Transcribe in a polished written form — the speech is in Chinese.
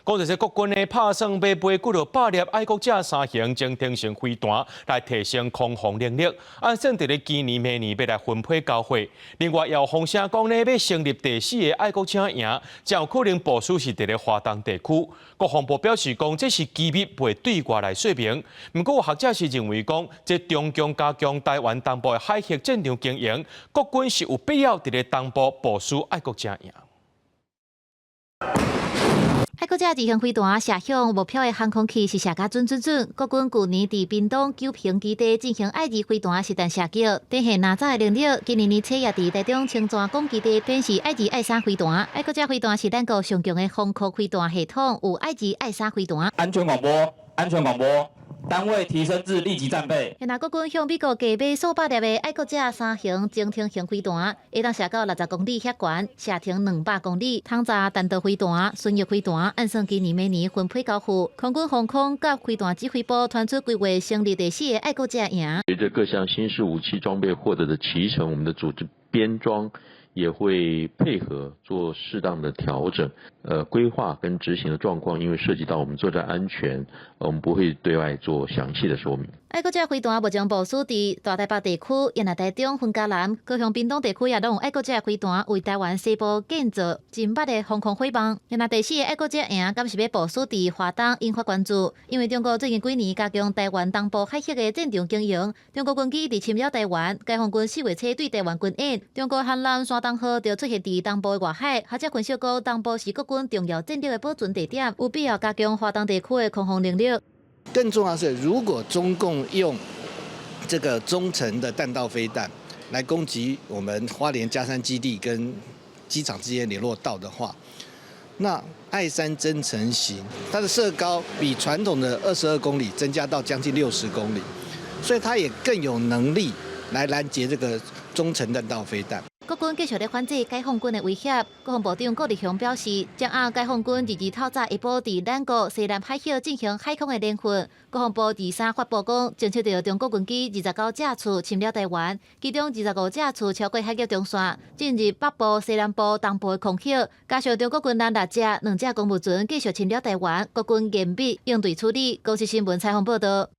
讲就是国军呢拍算要买几落百粒爱国者3型精天型飞弹，来提升空防能力。按算伫咧今年、明年要来分配交会。另外，也有风声讲呢，要成立第4个爱国者营，才有可能部署是伫咧华东地区。国防部表示讲，这是机密，袂对外来说明。不过，学者是认为讲，这中共加强台湾东部的海峡战场经营，国军是有必要伫咧东部部署爱国者营。爱国者自行飞弹射向目标的航空器是射甲准。国军去年伫屏东九平基地进行爱2飞弹实弹射击，展现哪早的能力。今年7月伫台中青泉港基地展示爱2、爱3飞弹。爱国者飞弹是咱国上强的防空飞弹系统，有爱2、爱3飞弹。安全广播。单位提升至立即战备。现在国军向美国购买数百粒的爱国者3型精天型飞弹，会当射到60公里遐悬，射程200公里。通炸弹道飞弹、巡弋飞弹，按算今年、明年分配交付。空军防空甲飞弹指挥部传出规划成立第4个爱国者营。随着各项新式武器装备获得的齐成，我们的组织编装也会配合做适当的调整，规划跟执行的状况，因为涉及到我们作战安全，我们不会对外做详细的说明。爱国者飞弹目前部署伫大台北地区、延来台中、分嘉南、高雄、屏东地区也拢有爱国者飞弹为台湾西部建造真捌的防空火网。现在第4个爱国者营敢是要部署伫华东，引发关注，因为中国最近几年加强台湾东部海峡的战场经营，中国军机伫侵扰台湾，解放军4月初对台湾军演，中国汉南山东号就出现伫东部的外海，学者分析讲东部是国军重要战略的保存地点，有必要加强华东地区的空防能力。更重要的是，如果中共用这个中程的弹道飞弹来攻击我们花莲嘉山基地跟机场之间联络道的话，那爱3增程型它的射高比传统的22公里增加到将近60公里，所以它也更有能力来拦截这个中程弹道飞弹。国军继续咧反制解放军的威胁。国防部长郭立雄表示，将按解放军22透早一步伫咱国西南海峡进行海空的联训。国防部23发布讲，侦测到中国军机29架次侵扰台湾，其中25架次超过海峡中线，进入北部、西南部、东部的空隙。加上中国军舰6架、2架公务船继续侵扰台湾，国军严密应对处理。高市新闻采访报道。